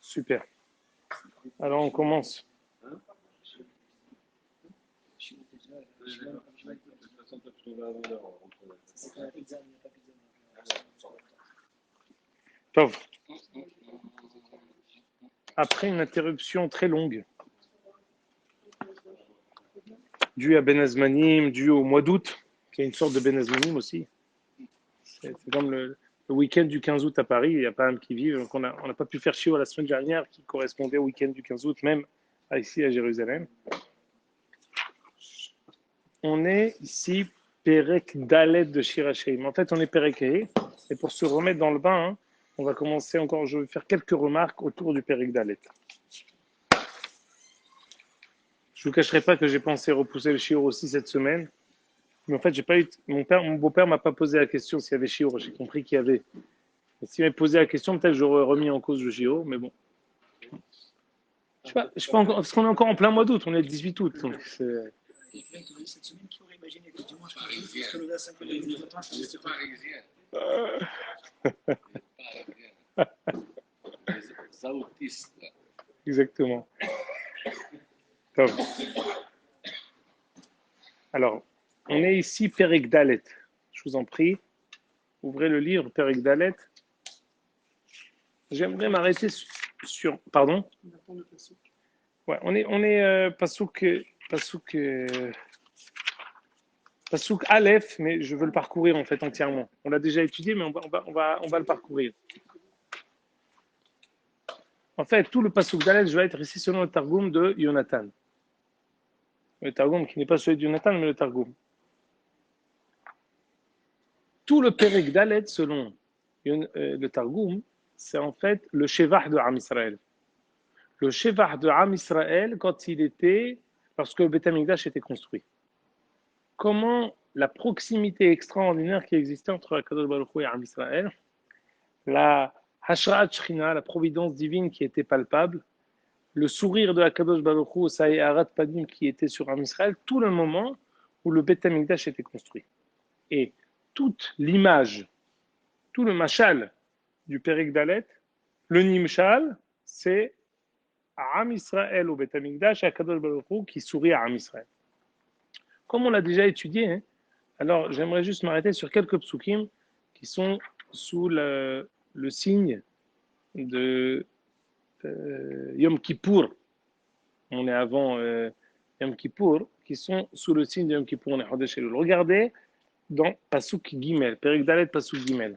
Super. Alors on commence. Tov. Après une interruption très longue, due à Ben Azmanim, due au mois d'août, qui est une sorte de Ben Azmanim aussi. C'est comme le week-end du 15 août à Paris, il n'y a pas un qui vit, donc on n'a pas pu faire chiot la semaine dernière qui correspondait au week-end du 15 août, même ici à Jérusalem. On est ici Perek Dalet de Shir Hashirim. En fait, on est Perek Hei, et pour se remettre dans le bain, on va commencer encore, je vais faire quelques remarques autour du Perek Dalet. Je ne vous cacherai pas que j'ai pensé repousser le shiur aussi cette semaine, mais en fait, j'ai pas eu, mon beau-père m'a pas posé la question s'il y avait shiur, j'ai compris qu'il y avait. Et s'il m'avait posé la question, peut-être que j'aurais remis en cause le shiur, mais bon. Je sais pas encore, parce qu'on est encore en plein mois d'août, on est le 18 août, donc c'est... Cette semaine, qui aurait imaginé que dimanche, parce que le gars 5 heures du matin, c'est parisien. Exactement. Top. Alors, on est ici Perek Dalet. Je vous en prie, ouvrez le livre Perek Dalet. J'aimerais m'arrêter sur... Pardon? Ouais, on est Pasouk Aleph, mais je veux le parcourir en fait entièrement. On l'a déjà étudié, mais on va le parcourir. En fait, tout le Pasouk d'Aleph, je vais être ici selon le Targum de Yonatan. Le Targum qui n'est pas celui de Yonatan, mais le Targum. Tout le Perek Dalet, selon le Targum, c'est en fait le Shevach de Am Israël. Le Shevach de Am Israël, quand il était, lorsque le Beth Amikdash était construit. Comment la proximité extraordinaire qui existait entre Akadosh Baruch Hu et Am Israël, la Hashra'at Shechina, la providence divine qui était palpable, le sourire de Akadosh Baruch Hu, Saïarat Padim qui était sur Am Israël, tout le moment où le Beth Amikdash était construit. Et toute l'image, tout le mashal du Perek Dalet, le Nimshal, c'est Am Israël au Beth Amikdash, Akadosh Baruch Hu qui sourit à Am Israël. Comme on l'a déjà étudié, hein, alors j'aimerais juste m'arrêter sur quelques psukim qui sont sous le signe de Yom Kippour. On est avant Yom Kippour, qui sont sous le signe de Yom Kippour. On est Chodesh Elul. Regardez dans Pasuk Gimel, Perek Dalet Pasuk Gimel.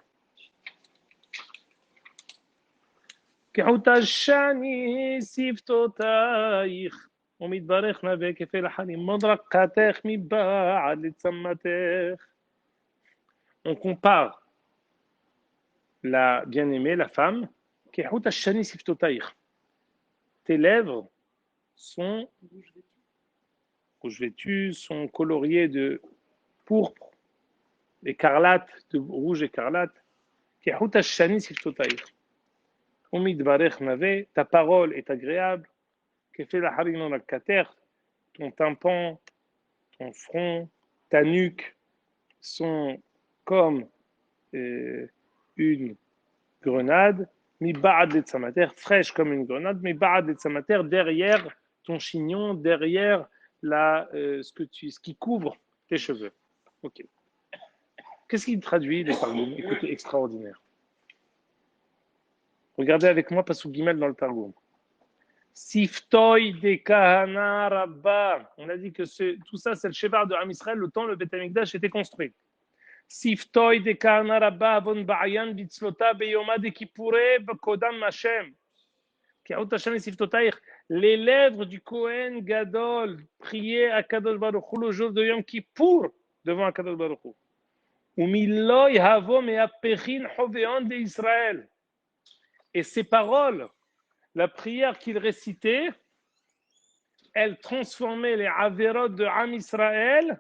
כחוט השני שפתותייך ומתברך נווה כפל החלים מדרכתך מבעד לצמתך. On compare la bien-aimée, la femme, כחוט השני שפתותייך. Tes lèvres sont rouge vêtues, sont coloriées de pourpre, écarlate, de rouge écarlate. כחוט השני שפתותייך. ומתברך נווה, ta parole est agréable. כפל החלים מדרכתך. Ton tympan, ton front, ta nuque sont comme une grenade, mi ba'ad de tzamater, fraîche comme une grenade, mi ba'ad de tzamater, derrière ton chignon, derrière ce qui couvre tes cheveux. Ok. Qu'est-ce qu'il traduit les Targum? Écoutez, extraordinaire. Regardez avec moi Pasuk Gimel dans le Targum. Siftoy de Kahana Rabba. On a dit que tout ça, c'est le Shevar de Am Israël, le temps où le Beth Amikdash était construit. Siftoy de Kahana Rabba, Avon Ba'ayan, Bitzlota, Beyoma de Kippuré, Kodam Hashem. Les lèvres du Kohen Gadol priaient à Kadosh Baruch Hu le jour de Yom Kippour devant Kadosh Baruch Hu. Umiloy Havo Me'apechin Hoveon de Israël. Et ces paroles, la prière qu'il récitait, elle transformait les Averot de Am Israël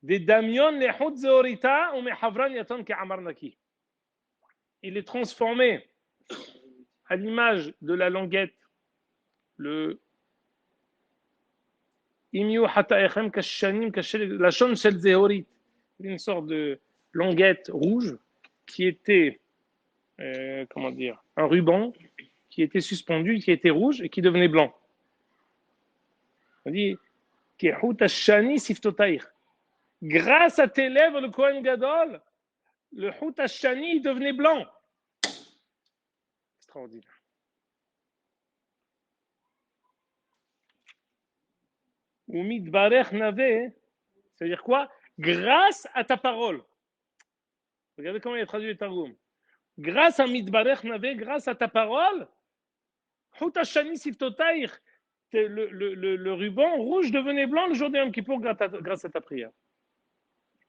des Damion, les Hud Zeorita, ou Mehavran Yaton Ke'amar Naki. Il les transformait à l'image de la languette, le Imiu Hataechem Kashanim, la Shon Shel Zeorit, une sorte de languette rouge, qui était, comment dire, un ruban qui était suspendu, qui était rouge et qui devenait blanc. On dit, grâce à tes lèvres, le Kohen Gadol, le Hout Hashani devenait blanc. Extraordinaire. Umid Barech Nave, ça veut dire quoi? Grâce à ta parole. Regardez comment il a traduit le Targum. Grâce à Midbarech Nave, grâce à ta parole, Hout Hashani Siftotaïr, le ruban rouge devenait blanc le jour de Yom Kippour grâce à ta prière.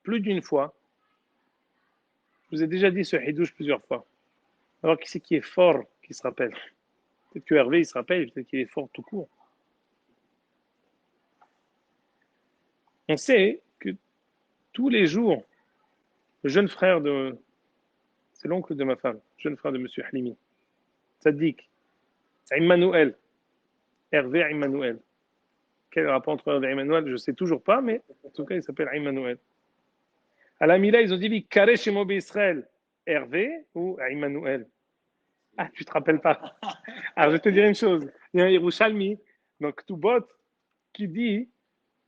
Plus d'une fois. Je vous ai déjà dit ce hidouche plusieurs fois. Alors qui c'est qui est fort, qui se rappelle? Peut-être que Hervé il se rappelle, peut-être qu'il est fort tout court. On sait que tous les jours, le jeune frère de... C'est l'oncle de ma femme, le jeune frère de M. Halimi, Tzadik, c'est Emmanuel. Hervé Emmanuel. Quel rapport entre Hervé et Emmanuel? Je ne sais toujours pas, mais en tout cas, il s'appelle Emmanuel. À la Mila, ils ont dit Karé chez Mobé Israël, Hervé ou Emmanuel? Ah, tu ne te rappelles pas. Alors, je vais te dire une chose. Il y a un Yerushalmi, donc Toubot, qui dit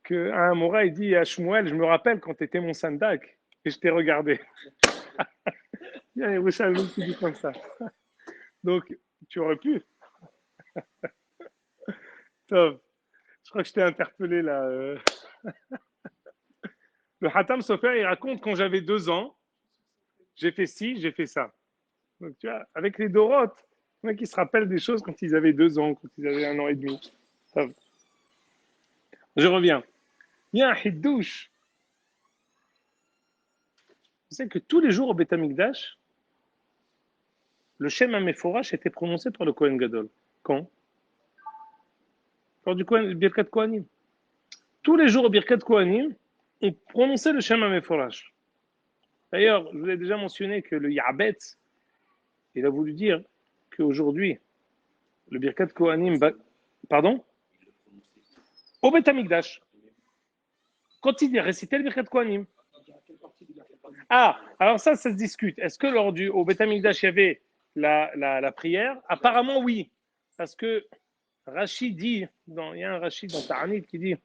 qu'un Mora, il dit à Shmuel, je me rappelle quand tu étais mon sandak et je t'ai regardé. Il y a un Yerushalmi qui dit comme ça. Donc, tu aurais pu. Top. Je crois que je t'ai interpellé là. Le Hatam Sofer, il raconte quand j'avais 2 ans, j'ai fait ci, j'ai fait ça. Donc, tu vois, avec les Dorotes, il y en a qui se rappellent des choses quand ils avaient 2 ans, quand ils avaient 1 an et demi. Top. Je reviens. Il y a un Hiddouche. Vous savez que tous les jours au Beth Amikdash, le Shem HaMeforash était prononcé par le Kohen Gadol. Quand? Lors du Birkat Kohanim. Tous les jours au Birkat Kohanim, on prononçait le Shem HaMeforash. D'ailleurs, je vous ai déjà mentionné que le Ya'abet, il a voulu dire qu'aujourd'hui, le Birkat Kohanim, pardon? Au Beth Amikdash. Quand il récitait le Birkat Kohanim. Ah, alors ça se discute. Est-ce que lors au Beth Amikdash, il y avait la prière? Apparemment, oui. Parce que Rachid dit, il y a un Rachid dans Ta'anit qui dit,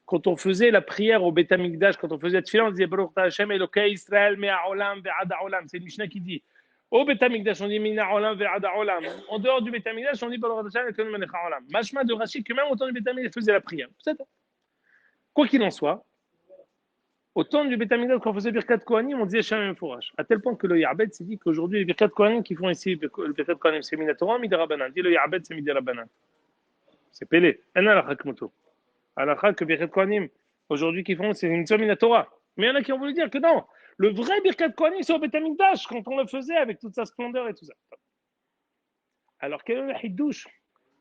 quand on faisait la prière au Beth Amikdash, quand on faisait la tefila, on disait Baruch Hashem Elokei Israël me'a olam ve'ada olam. C'est une Mishnah qui dit. Au Beth Amikdash, on dit Mina olam ve'ada olam. En dehors du Beth Amikdash, on dit Baruch Hashem Elokei menecha olam. Mashma de Rachid que même au temps du Beth Amikdash, il faisait la prière. Quoi qu'il en soit, au temps du Beth Amikdash, quand on faisait Birkat Kohanim, on disait Shem Meforash. À tel point que le Ya'abed s'est dit qu'aujourd'hui, les Birkat Kohanim qui font ici, le Birkat Kohanim, c'est Minatora, Midirabanan. Dit le Ya'abed, c'est Midirabanan. C'est Pélé. En alakha kmoto. Alakha que Birkat Kohanim, aujourd'hui, qui font, c'est une Minatora. Mais il y en a qui ont voulu dire que non. Le vrai Birkat Kohanim, c'est au Beth Amikdash, quand on le faisait avec toute sa splendeur et tout ça. Alors, quel est le Hiddouche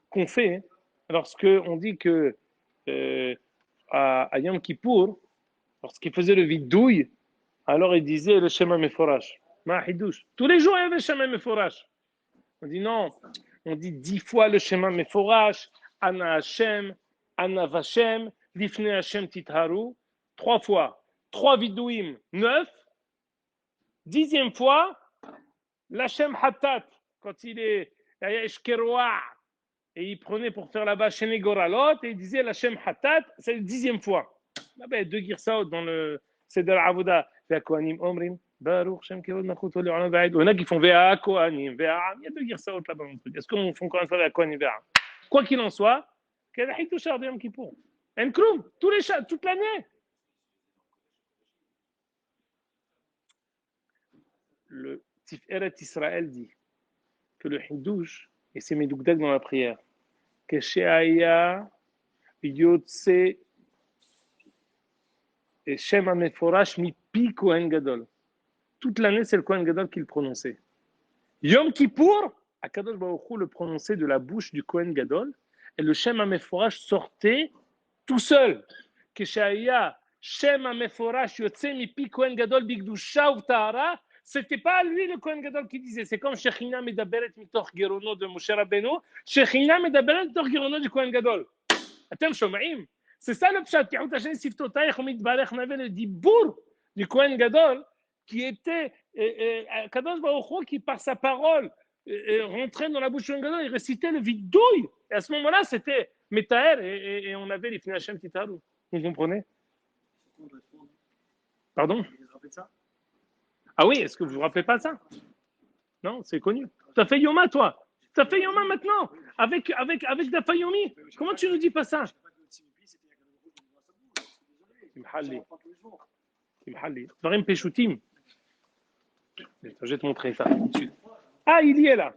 qu'on fait lorsqu'on dit que à Yom Kippour, lorsqu'il faisait le vidouille, alors il disait le Shema Meforash. Ma Hiddouche. Tous les jours, il y avait le Shema Meforash. On dit non. On dit 10 fois le Shema Meforash. Ana Hashem, Ana Vashem, Lifne Hashem Titharu. 3 fois. 3 vidouim, 9. 10e fois, l'Hashem Hatat. Quand il est Eshkeroa. Et il prenait pour faire là-bas Shene Goralot. Et il disait l'Hashem Hatat. C'est la 10e fois. Ah ben, 2 girsaot dans le Seder Avoda. Vea Kohanim Omrim, Baruch Shem Kevod Machut Oli Olam Va'ed. Il y en a qui font Vea Kohanim, Vea. Il y a 2 girsaot là-bas dans le truc. Est-ce qu'on fait encore une fois Vea Kohanim, Vea? Quoi qu'il en soit, quel est le char de Yom Kippour? En Kroum, toute l'année. Le Tiferet Israël dit que le Hidouche, et c'est Medoukdak dans la prière, que Sheaya Yotse et Shem HaMeforash mi pi Kohen Gadol. Toute l'année, c'est le Kohen Gadol qui le prononçait. Yom Kippour, Akadosh Baruch Hu le prononçait de la bouche du Kohen Gadol, et le Shem HaMeforash sortait tout seul. Keshaya Shem HaMeforash Yotse mi pi Kohen Gadol bigdusha uvtahara. C'était pas lui le Kohen Gadol qui disait. C'est comme Shechina Medaberet mitoch Gerono de Moshe Rabbeinu. Shechina Medaberet mitoch Gerono du Kohen Gadol. Atem shoma'im. C'est ça le pshat. Kehut Hashem siftotaych umit barech navel le dibour du Kohen Gadol qui était Kadosh Baruch Hu, qui par sa parole rentrait dans la bouche de Gadol et récitait le vidouille. Et à ce moment-là, c'était Metaher et on avait les Finachem Titaru. Vous comprenez? Pardon? Ah oui, est-ce que vous vous rappelez pas ça? Non, c'est connu. Tu as fait Yoma, toi. Tu as fait Yoma maintenant, avec Dafa Yomi. Comment tu ne dis pas ça? Timhalli. Dvarim Peshutim. Je vais te montrer ça tout de suite. Ah, il y est là.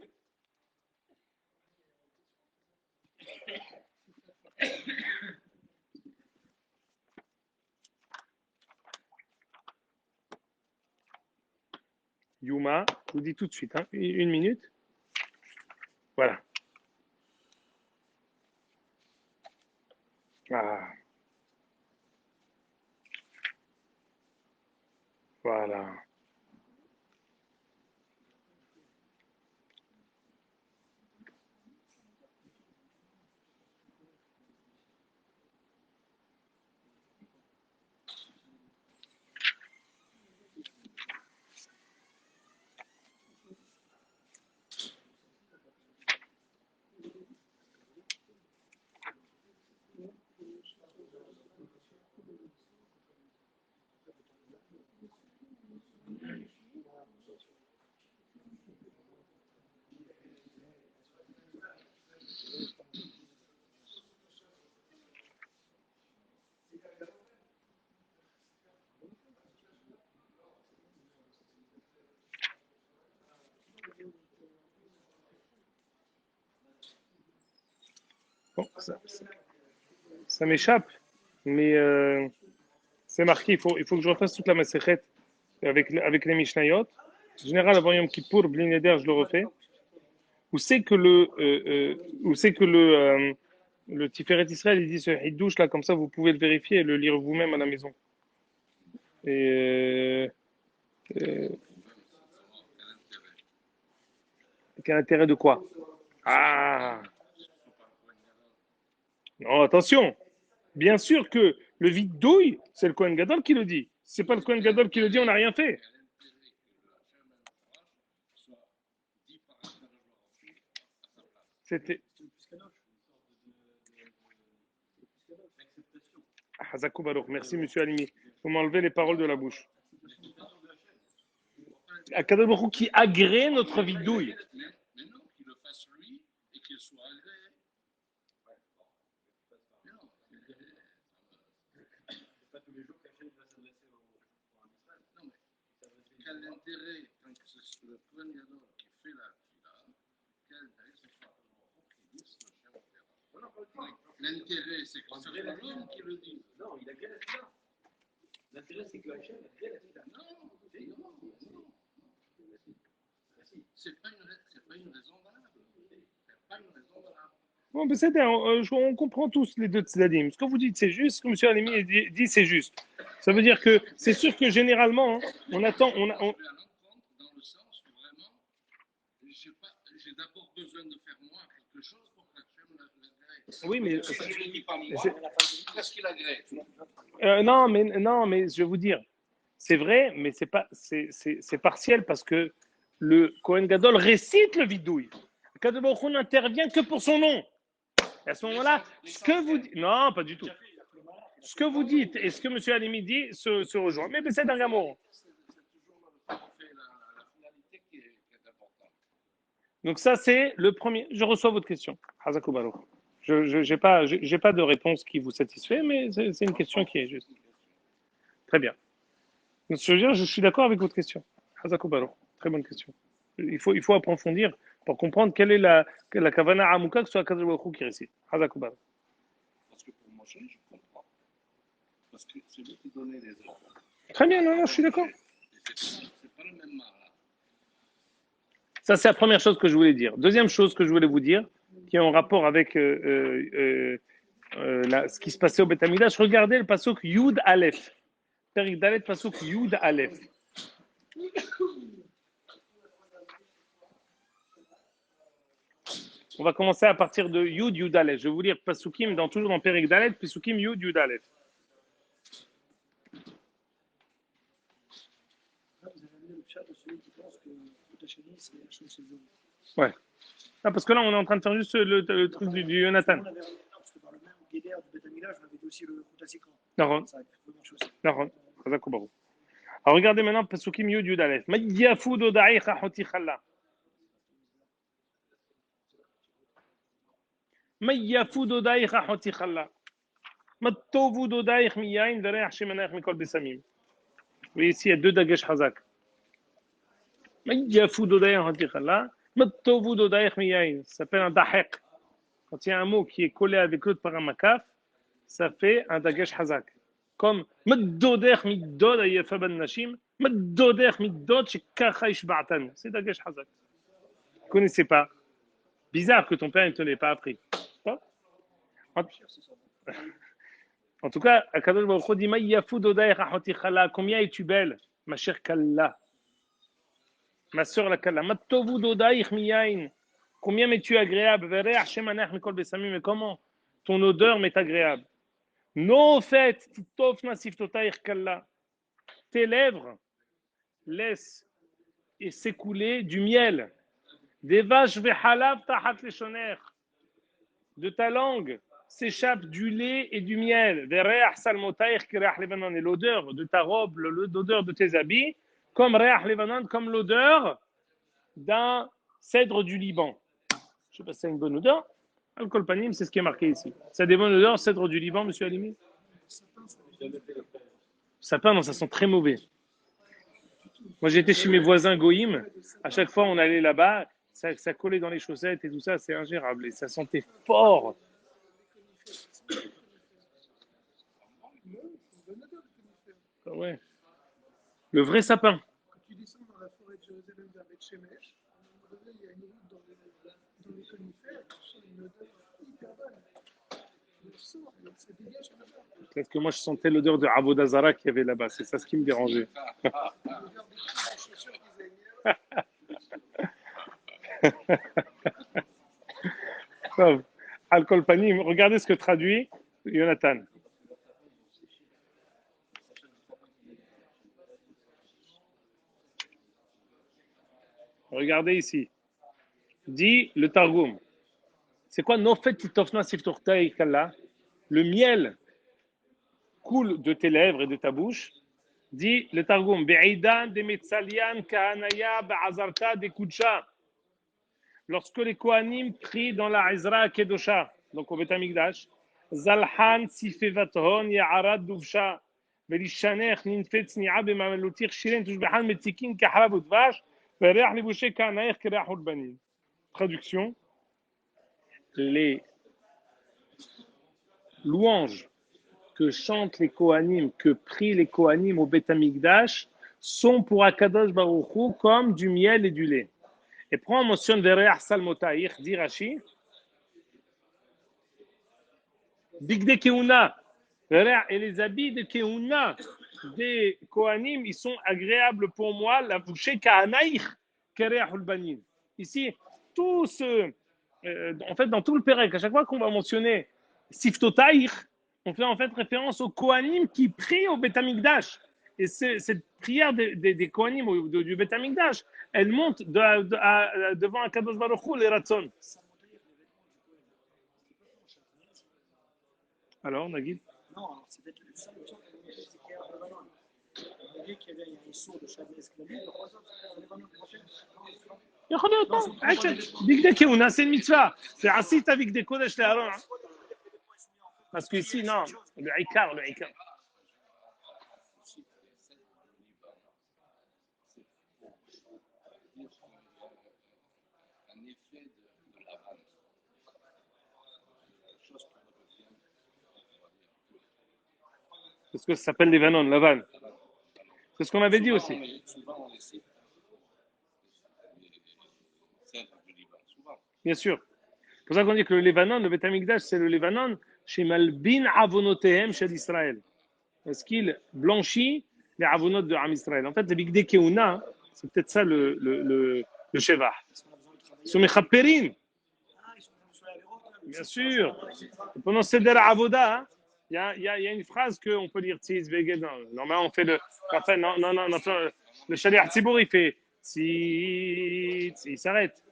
Yuma, je vous dis tout de suite, hein, une minute. Voilà. Ah. Voilà. Bon, ça m'échappe, mais c'est marqué. Il faut que je refasse toute la Masechet avec les Mishnayot. En général, avant Yom Kippour, Bli Neder, je le refais. Où c'est que le Tiferet Israël, il dit ce Hiddouche là, comme ça, vous pouvez le vérifier et le lire vous-même à la maison. Et quel intérêt de quoi? Ah, non, attention. Bien sûr que le vide douille, c'est le Kohen Gadol qui le dit. Si c'est pas le Kohen Gadol qui le dit, on n'a rien fait. C'était. Hazakou Baruch. Merci, monsieur Alimi. Vous m'enlevez les paroles de la bouche. Akadosh Baruch Hu qui agrée notre vidouille. Mais non, qu'il le fasse lui et qu'il soit agréé. Pas tous les jours qu'Hachem va s'adresser au Israël. Non, mais quel intérêt, quand c'est le Kohen Gadol qui fait la fila, quel intérêt ce soit qui dise le Shem. L'intérêt, c'est que ce soit l'homme qui le dise. Non, il agrée la fila. L'intérêt, c'est que Hachem agrée la fila. Non. C'est pas une raison valable. C'est pas une raison valable. Bon, ben on comprend tous les deux tzedadim. Ce que vous dites, c'est juste. Ce que M. Alimi dit, c'est juste. Ça veut dire que c'est sûr que généralement, on attend. On... Dans le sens où vraiment, j'ai d'abord besoin de faire moi quelque chose pour que Hachem l'agrée. Oui, mais. Si je ne le dis pas moi, qu'est-ce qu'il agrée? Non, mais je vais vous dire. C'est vrai, mais c'est partiel parce que le Kohen Gadol récite le vidouille. Kadosh Baruch Hu n'intervient que pour son nom. Et à ce moment-là, ce que vous dites, non, pas du tout. Ce que vous dites et ce que M. Alimi dit se rejoint. Mais c'est un gamin. Donc ça, c'est le premier. Je reçois votre question. Hazakou Baruch. Je n'ai pas de réponse qui vous satisfait, mais c'est une question qui est juste. Très bien. Donc, je suis d'accord avec votre question. Hazakou Baruch. Très bonne question. Il faut approfondir pour comprendre quelle est la kavana amouka que ce soit Kadosh Baruch Hu qui récite. Hazakou Baruch. Parce que pour Moshe, je comprends. Parce que c'est lui qui donnait les ordres. Très bien, non, je suis d'accord. C'est pas le même mal. Ça, c'est la première chose que je voulais dire. Deuxième chose que je voulais vous dire, qui est en rapport avec ce qui se passait au Beth Amikdash, regardez le pasuk Yud Aleph. Perik Dalet, pasuk Yud Aleph. On va commencer à partir de Yud Yud Aleph. Je vais vous lire pasukim toujours dans Perik Dalet, pasukim Yud Yud Aleph. Vous avez vu le chat de celui c'est la chose, c'est zéro. Ouais. Ah, parce que là, on est en train de faire juste le truc du Jonathan. On avait ramené, parce que par le même guédère du Betamila, on avait dit aussi le Koutasikran. D'accord. Ça peut marcher aussi. D'accord. Alors regardez maintenant Pasukim Yud Yud Aleph. Mayafu dodaïch hachoti challa. Mayafu dodaïch hachoti challa. Matovu dodaïch miyain vereach shemanach mikol besamim. Vous voyez ici, il y a deux dagesh hazak. Mayafu dodaïch hachoti challa. Matovu dodaïch miyain. Ça s'appelle un dahek. Quand il y a un mot qui est collé avec l'autre par un makaf, ça fait un dagesh hazak. Comme Maddoder middod ayafa ban nashim, Maddoder middod shekacha ishba'tan. C'est dagesh hazak. Vous ne connaissez pas. Bizarre que ton père ne te l'ait pas appris. Pas en tout cas, Akadosh Baruch Hu dit Mayafu dodaïch hachoti chala. Combien es-tu belle, ma chère Kalla, ma sœur la Kalla. Matovu dodaïch miyain. Combien m'es-tu agréable. Vereach shemanach mikol besamim. Mais comment ton odeur m'est agréable. No fait, titof nasif totaïch Kalla. Tes lèvres laissent s'écouler du miel. Des vaches vehalav tahat leshoner. De ta langue s'échappe du lait et du miel. Vereach salmotaïch kireach levanon. Et l'odeur de ta robe, l'odeur de tes habits, comme reach levanon, comme l'odeur d'un cèdre du Liban. Je ne sais pas si c'est une bonne odeur. Al-Kol Panim, c'est ce qui est marqué ici. Ça a des bonnes odeurs, cèdre du Liban, monsieur Halimi? Sapin, non, ça sent très mauvais. Moi, j'étais chez mes voisins Goïm. À chaque fois, on allait là-bas, ça collait dans les chaussettes et tout ça, c'est ingérable. Et ça sentait fort. Ah ouais. Le vrai sapin. Quand tu descends dans la forêt de Jérusalem vers Beth-Shemesh, à un moment donné, il y a une route dans les conifères, tu sens une odeur hyper bonne. Tu le sens, ça dégage comme ça. Peut-être que moi, je sentais l'odeur de Avodazara qu'il y avait là-bas. C'est ça ce qui me dérangeait. L'odeur des chaussures designer. Al-Kol Panim, regardez ce que traduit Jonathan. Regardez ici. Dit le Targum. C'est quoi Nofet titofna siftortaï kalla? Le miel coule de tes lèvres et de ta bouche. Dit le Targum. Be'idan de metzalian kahanaya ba'azarta de kudsha. Lorsque les Kohanim prient dans la Ezra Kedosha, donc au Beth Amikdash, Zalhan sifevathon ya'arad duvsha, velishanech ninfet tzni'a b'mamelutir shiren tushbehan metzikin kahra budvash, vereach libushe kanaech kereach ulbanim. Traduction. Les louanges que chantent les Kohanim, que prient les Kohanim au Beth Amikdash, sont pour Akadosh Baruch Hu comme du miel et du lait. Et prends mention Vereach Salmotaïr, dit Rashi. Bigde Keuna. Et les habits de Keuna des Kohanim, ils sont agréables pour moi. La bouchée Kahanaïr, Kereach Ulbanim. Ici, tout ce. En fait, dans tout le Pérec, à chaque fois qu'on va mentionner Siftotaïr, on fait en fait référence aux Kohanim qui prient au Beth Amikdash. Et cette prière des Kohanim du Beth Amikdash, elle monte devant Akadosh Baruch Hu, les Ratzon. Alors, Nagid? Non, alors c'est peut-être le seul truc c'est qu'il y a un Lebanon. On a dit qu'il y avait un sourd de Chablis esclavé, le croissant, c'est le Lebanon prochain. יכול להיות, בגדי כהונה c'est une mitzvah. C'est עשית בגדי קודש לאהרון. Parce que ici, non, le עיקר. C'est ce que ça s'appelle les vanons, la vanne. C'est ce qu'on avait dit aussi. Bien sûr. C'est pour ça qu'on dit que le Lévanon, le Beth Amikdash, c'est le Lévanon chez Malbin Avonotehem chez Israël. Parce qu'il blanchit les Avonot de Am Israël. En fait, le Bigde Keuna, c'est peut-être ça le Sheva. Ils sont Mechaperin. Bien sûr. Et pendant Seder Avoda, il y a une phrase qu'on peut lire. Normalement, on fait le. Enfin, non, le Shaliach Tzibour, il fait tzitz, il s'arrête.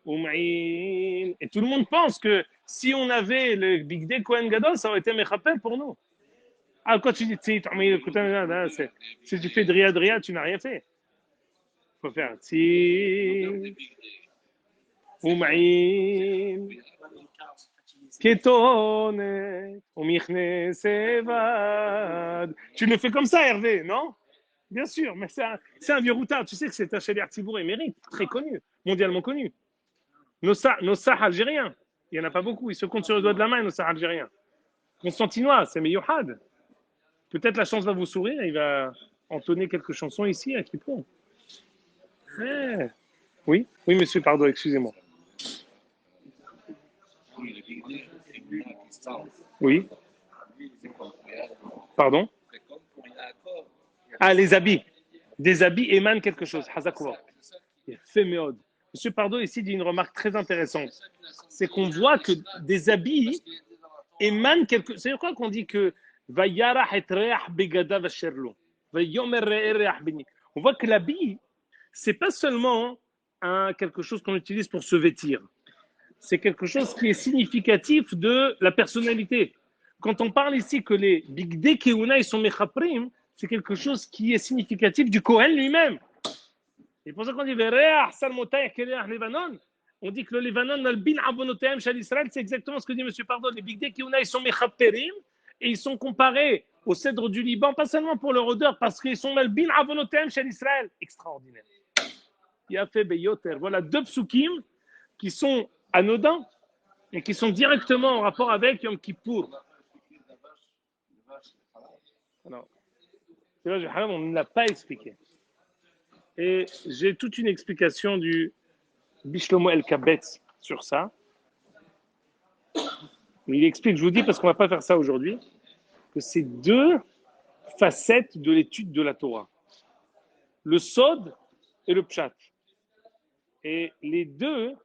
Um'in. Et tout le monde pense que si on avait le Big Day Kohen Gadol, ça aurait été Mechaper pour nous. Ah, quand tu dis tzitz, si tu fais dria, tu n'as rien fait. Il faut faire tzitz, um'in. Ketone, umichne sevad. Tu le fais comme ça, Hervé, non? Bien sûr, mais c'est un vieux routard. Tu sais que c'est un Shaliach Tzibour émérite, très connu, mondialement connu. Nos algériens, il n'y en a pas beaucoup, ils se comptent sur le doigt de la main, nos algériens. Constantinois, c'est Meyohad. Peut-être la chance va vous sourire, il va entonner quelques chansons ici à Kippour. Eh. Oui, oui, monsieur, pardon, excusez-moi. Oui. Pardon? Ah, les habits. Des habits émanent quelque chose. Hazakoua. Fait méode. Monsieur Pardo ici dit une remarque très intéressante. C'est qu'on voit que des habits émanent quelque chose. C'est quoi qu'on dit que on voit que l'habit, c'est pas seulement quelque chose qu'on utilise pour se vêtir. C'est quelque chose qui est significatif de la personnalité. Quand on parle ici que les Bigdei Keuna ils sont mechaprim, c'est quelque chose qui est significatif du Kohen lui-même. C'est pour ça qu'on dit on dit que le Libanon, le bin abonotem shel Israël, c'est exactement ce que dit M. Pardon. Les Bigdei Keuna ils sont mechaperim et ils sont comparés au cèdre du Liban, pas seulement pour leur odeur, parce qu'ils sont le bin abonotem shel Israël. Extraordinaire. Il a fait Beyoter. Voilà deux psukim qui sont anodins et qui sont directement en rapport avec Yom Kippour. Alors, on ne l'a pas expliqué. Et j'ai toute une explication du Bishlomo El Kabetz sur ça. Mais il explique, je vous dis parce qu'on ne va pas faire ça aujourd'hui, que c'est deux facettes de l'étude de la Torah. Le Sod et le Pshat. Et les deux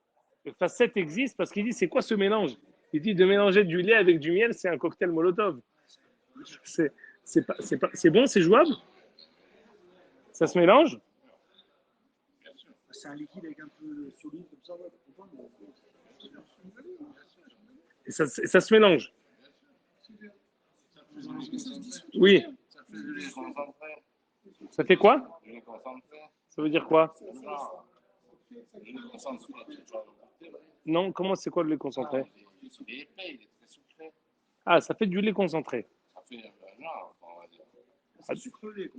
facettes existent parce qu'il dit c'est quoi ce mélange? Il dit de mélanger du lait avec du miel, c'est un cocktail Molotov. C'est bon, c'est jouable? Ça se mélange? C'est un liquide avec un peu solide comme ça. Et ça se mélange? Oui. Ça fait quoi? Ça veut dire quoi? Non, comment c'est quoi le lait concentré? Ah, ça fait du lait concentré. C'est sucré.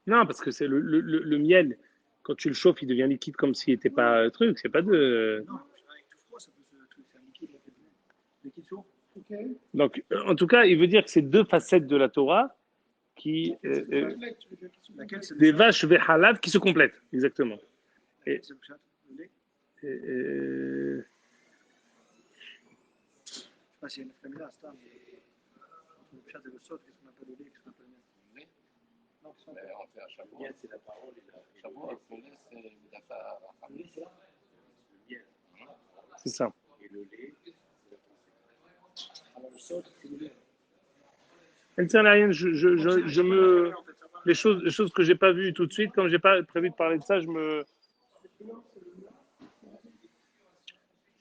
Non, parce que c'est le miel, quand tu le chauffes, il devient liquide comme s'il n'était pas truc. C'est pas de. Non, avec tout froid, ça peut se truc, c'est un liquide. Liquide chaud. Donc, en tout cas, il veut dire que c'est deux facettes de la Torah qui. Des vaches vehalav qui se complètent, exactement. Et, Je sais pas s'il y a une famille là, c'est ça. Le chat et le saut, qu'est-ce qu'on appelle le lait, qu'est-ce qu'on appelle le lait? Non, on fait un chapeau. C'est la parole et la chapeau. Le lait, c'est l'affaire. Le lait, c'est là. Le miel. C'est ça. Et le lait, c'est la conséquence. Alors le saut, c'est le lait. Les choses que j'ai pas vues tout de suite, comme j'ai pas prévu de parler de ça,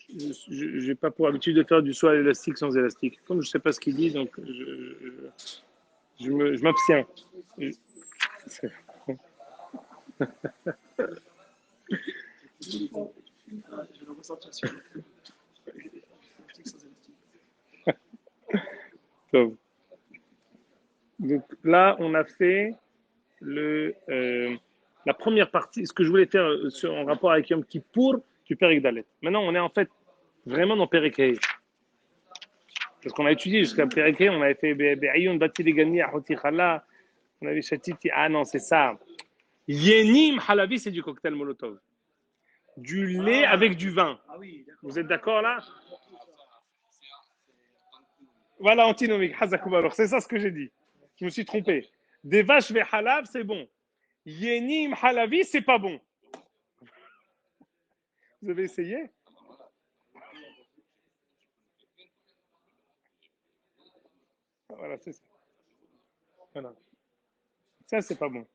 j'ai pas pour habitude de faire du saut à l'élastique sans élastique. Comme je sais pas ce qu'il dit, donc je m'abstiens. Donc là, on a fait la première partie, ce que je voulais faire en rapport avec Yom Kippour du Perek Dalet. Maintenant, on est en fait vraiment dans Perek Hei. Parce qu'on a étudié jusqu'à Perek Hei, on avait fait Be'ayun Bati Legani Ahoti Chala, on avait Chatiti, ah non, c'est ça. Yenim Halavi, c'est du cocktail Molotov. Du lait avec du vin. Vous êtes d'accord là? Voilà, antinomique, Hazakubalor, c'est ça ce que j'ai dit. Je me suis trompé. Des vaches ve halav, c'est bon. Yenim halavi, c'est pas bon. Vous avez essayé? Voilà, c'est ça. Voilà. Ça, c'est pas bon.